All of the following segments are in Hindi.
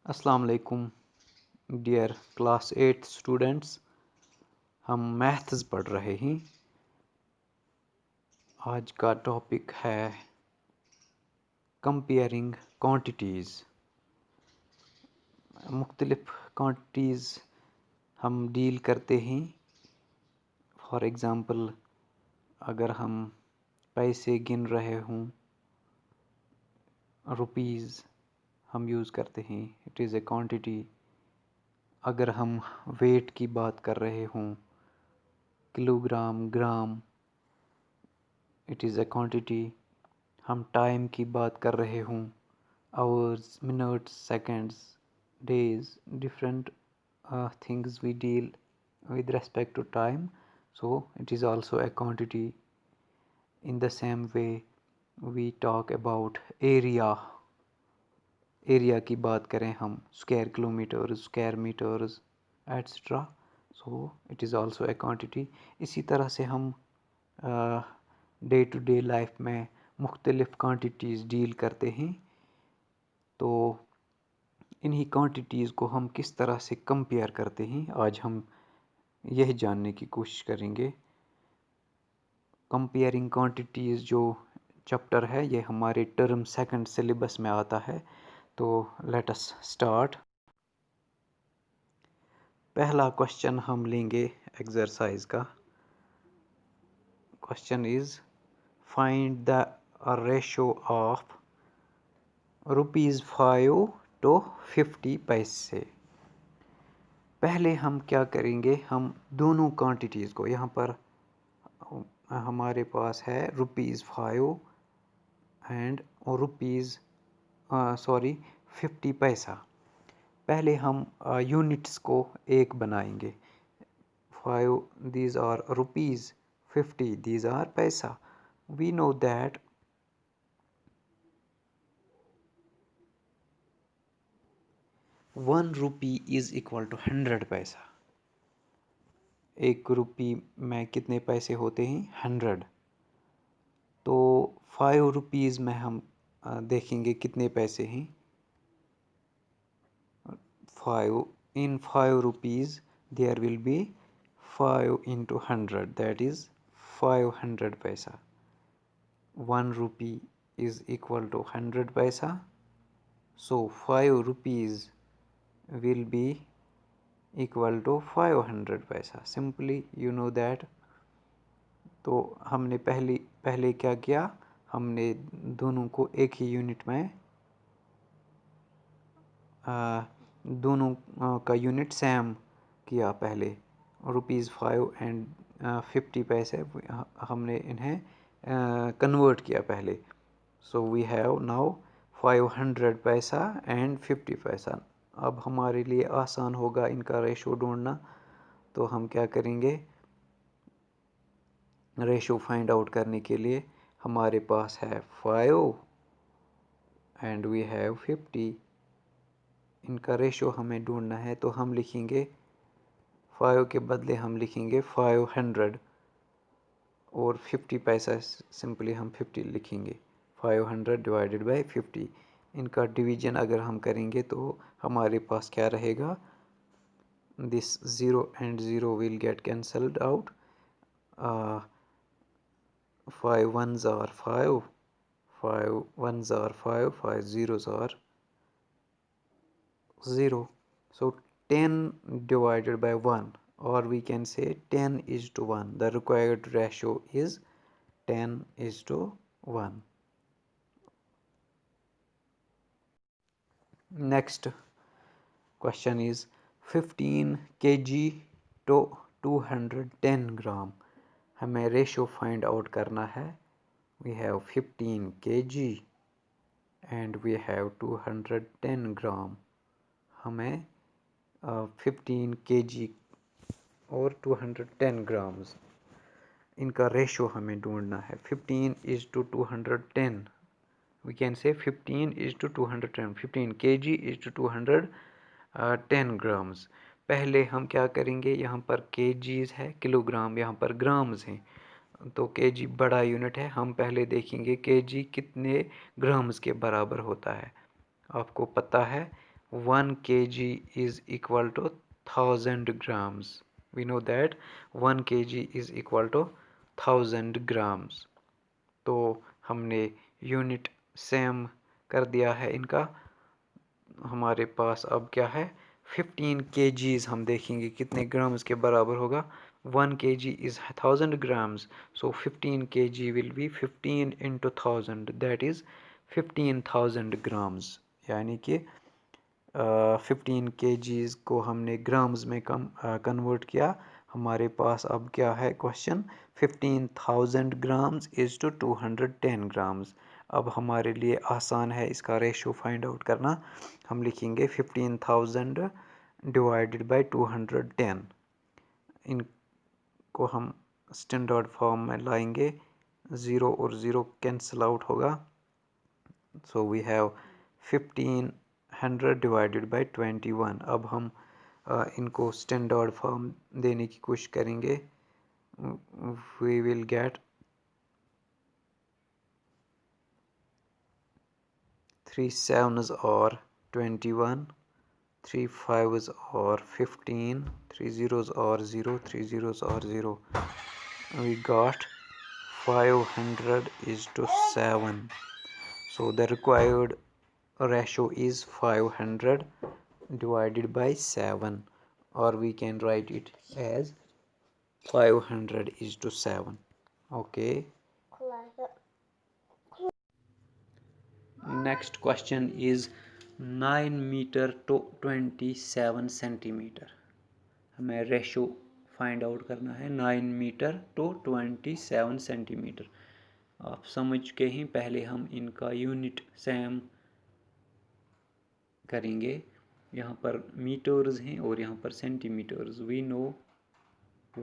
अस्सलाम वालेकुम डियर क्लास 8 स्टूडेंट्स। हम मैथ्स पढ़ रहे हैं। आज का टॉपिक है कंपेयरिंग क्वांटिटीज़। मुख्तलिफ क्वांटिटीज़ हम डील करते हैं। फॉर एग्ज़ाम्पल, अगर हम पैसे गिन रहे हों, रुपीज़ हम यूज़ करते हैं, इट इज़ ए क्वांटिटी। अगर हम वेट की बात कर रहे हों, kilogram, gram, it is a quantity. हम टाइम की बात कर रहे हों, hours, minutes, seconds, days, different things we deal with respect to time, so it is also a quantity. In the same way, we talk about area की बात करें हम, square kilometres, square metres, etcetera, so it is also a quantity. इसी तरह से हम डे टू डे लाइफ में मुख्तलिफ क्वांटिटीज़ डील करते हैं। तो इन्हीं क्वांटिटीज़ को हम किस तरह से कंपेयर करते हैं, आज हम यह जानने की कोशिश करेंगे। कंपेयरिंग क्वांटिटीज़ जो चैप्टर है, ये हमारे टर्म सेकंड सिलेबस में आता है। तो लेट अस स्टार्ट। पहला क्वेश्चन हम लेंगे एक्सरसाइज का। Question is find the ratio of ₹5 to 50 पैसे। पहले हम क्या करेंगे, हम दोनों क्वांटिटीज़ को, यहाँ पर हमारे पास है ₹5 एंड ₹50 पैसा। पहले हम यूनिट्स को एक बनाएंगे। 5 these are rupees, 50 these are पैसा। We know that 1 rupee is equal to 100 पैसा। 1 रुपी में कितने पैसे होते हैं? 100। तो 5 रुपीज़ में हम देखेंगे कितने पैसे हैं। 5 rupees there will be 5 into 100, that is 500 पैसा। 1 rupee is equal to 100 पैसा, so 5 rupees will be equal to 500 पैसा। Simply you know that। तो हमने पहले क्या किया, हमने दोनों को एक ही यूनिट में दोनों का यूनिट सेम किया। पहले ₹5 एंड 50 पैसे हमने इन्हें कन्वर्ट किया पहले। सो वी हैव नाउ 500 पैसा एंड 50 पैसा। अब हमारे लिए आसान होगा इनका रेशो ढूंढना। तो हम क्या करेंगे, रेशो फाइंड आउट करने के लिए हमारे पास है 5 एंड वी हैव 50। इनका रेशो हमें ढूंढना है, तो हम लिखेंगे 5 के बदले हम लिखेंगे 500 और 50 पैसा सिंपली हम 50 लिखेंगे। 500 डिवाइडेड बाय 50। इनका डिवीजन अगर हम करेंगे तो हमारे पास क्या रहेगा, this 0 and 0 will get cancelled out। 5 ones are 5, 5 ones are 5, 5 zeros are 0. So 10 divided by 1, or we can say 10 is to 1. The required ratio is 10 is to 1. Next question is 15 kg to 210 gram. हमें रेशो फाइंड आउट करना है। We have 15 kg and we have 210 gram. हमें 15 kg और 210 ग्राम्स, इनका रेशो हमें ढूंढना है। 15 is to 210, we can say 15 is to 210, 15 kg is to 210 grams. पहले हम क्या करेंगे, यहाँ पर kgs है, किलोग्राम यहाँ पर ग्राम्स हैं, तो kg बड़ा यूनिट है। हम पहले देखेंगे kg कितने ग्राम्स के बराबर होता है। आपको पता है 1 kg is equal to 1000 grams. We know that 1 kg is equal to 1000 grams. तो हमने यूनिट सेम कर दिया है इनका. हमारे पास अब क्या है 15 kgs. हम देखेंगे कितने ग्राम्स के बराबर होगा. 1 kg is 1000 grams, so 15 kg will be 15 into 1000, that is 15,000 grams. यानी कि 15 kgs को हमने ग्राम्स में कन्वर्ट किया. हमारे पास अब क्या है question 15,000 grams is to 210 grams. अब हमारे लिए आसान है इसका रेशो फाइंड आउट करना. हम लिखेंगे 15,000 डिवाइडेड बाय 210. इनको हम स्टैंडर्ड फॉर्म में लाएंगे. 0 और 0 कैंसिल आउट होगा. So we have 1500 divided by 21. अब हम इनको स्टैंडर्ड फॉर्म देने की कोशिश करेंगे. We will get 3 sevens are 21, 3 fives are 15, 3 zeros are 0, 3 zeros are 0. We got 500 is to 7. So the required ratio is 500 divided by 7, or we can write it as 500 is to 7. Okay. Next question is 9 meter to 27 centimeter. हमें रेशो फाइंड आउट करना है 9 मीटर टू 27 सेंटीमीटर. आप समझ के ही पहले हम इनका यूनिट सेम करेंगे. यहाँ पर मीटर्स हैं और यहाँ पर centimetres. We know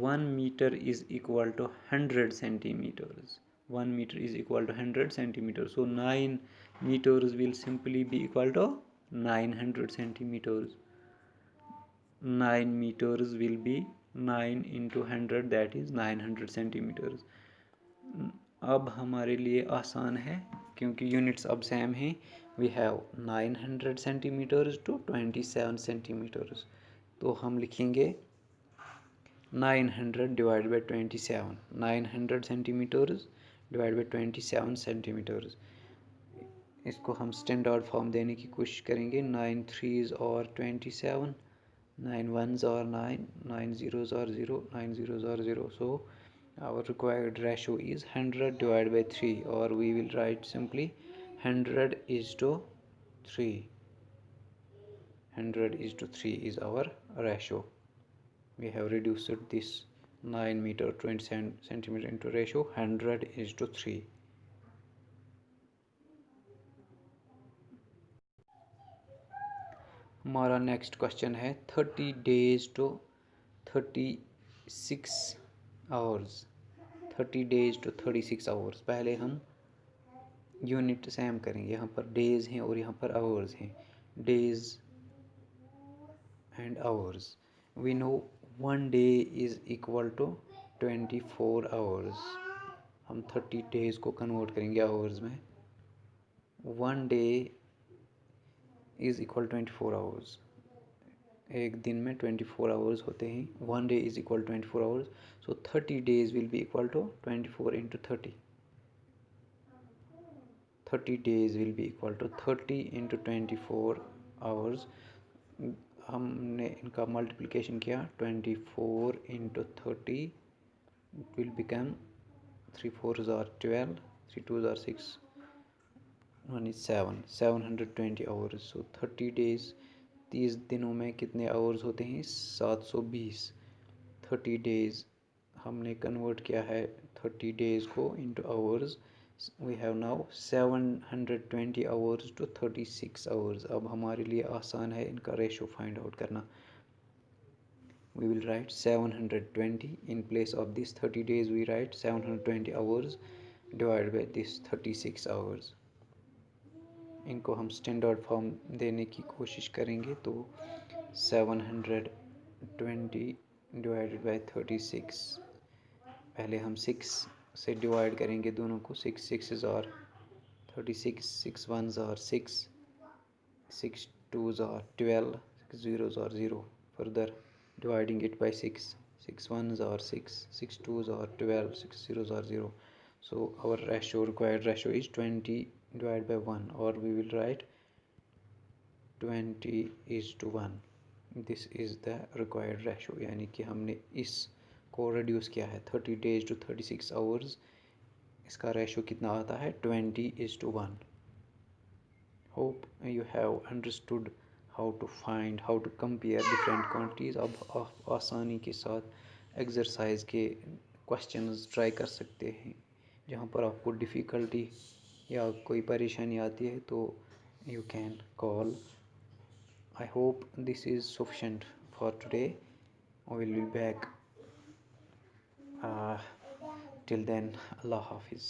1 metre is equal to 100 centimetres. 1 meter is equal to 100 centimeters. So 9 meters will simply be equal to 900 centimeters. 9 meters will be 9 into 100, that is 900 centimeters. अब हमारे लिए आसान है क्योंकि यूनिट्स अब सेम हैं. We have 900 centimetres to 27 centimetres. तो हम लिखेंगे 900 divided by 27. 900 centimeters divided by 27 centimeters. इसको हम स्टैंडर्ड फॉर्म देने की कोशिश करेंगे. 9 threes और 27, 9 ones और 9, 9 zeros और 0, 9 zeros और 0. So our required ratio is 100 divided by 3, or we will write simply 100 is to 3. 100 is to 3 is our ratio. We have reduced this 9 meter 20 centimeter into ratio 100 is to 3. हमारा नेक्स्ट क्वेश्चन है 30 days to 36 hours. 30 days to 36 hours. पहले हम यूनिट सेम करेंगे. यहाँ पर डेज हैं और यहाँ पर आवर्स हैं. Days and hours. We know 1 day is equal to 24 hours. हम 30 days को कन्वर्ट करेंगे आवर्स में. 1 day is equal to 24 hours. एक दिन में 24 hours होते हैं. 1 day is equal to 24 hours. So 30 days will be equal to 24 into 30. 30 days will be equal to 30 into 24 hours. हमने इनका मल्टीप्लिकेशन किया 24 into 30. It will become 3 4s are 12, 3 2s are 6, 1 is 7, 720 hours. So 30 days, 30 दिनों में कितने आवर्स होते हैं 720. 30 days हमने कन्वर्ट किया है 30 days को into hours. We have now 720 hours to 36 hours. अब हमारे लिए आसान है इनका रेशो फाइंड आउट करना. We will write 720 in place of this 30 days. We write 720 hours divided by this 36 hours. इनको हम स्टैंडर्ड फॉर्म देने की कोशिश करेंगे. तो 720 डिवाइडेड बाय 36. पहले हम 6 से डिवाइड करेंगे दोनों को. 6 6s are 36, 6 1s are 6, 6 2s are 12, 6 zeros are 0. Further dividing it by 6, 6 1s are 6, 6 2s are 12, 6 zeros are 0. So our required ratio is 20 divided by 1, or we will write 20:1. This is the required ratio, यानी कि हमने इसको रिड्यूस किया है 30 days to 36 hours. इसका रेशो कितना आता है 20:1. Hope you have understood how to find, how to compare different quantities. अब आप आसानी के साथ एक्सरसाइज के क्वेश्चंस ट्राई कर सकते हैं. जहाँ पर आपको डिफ़िकल्टी या कोई परेशानी आती है तो you can call. I hope this is sufficient for today. I will be back. Till then, Allah Hafiz.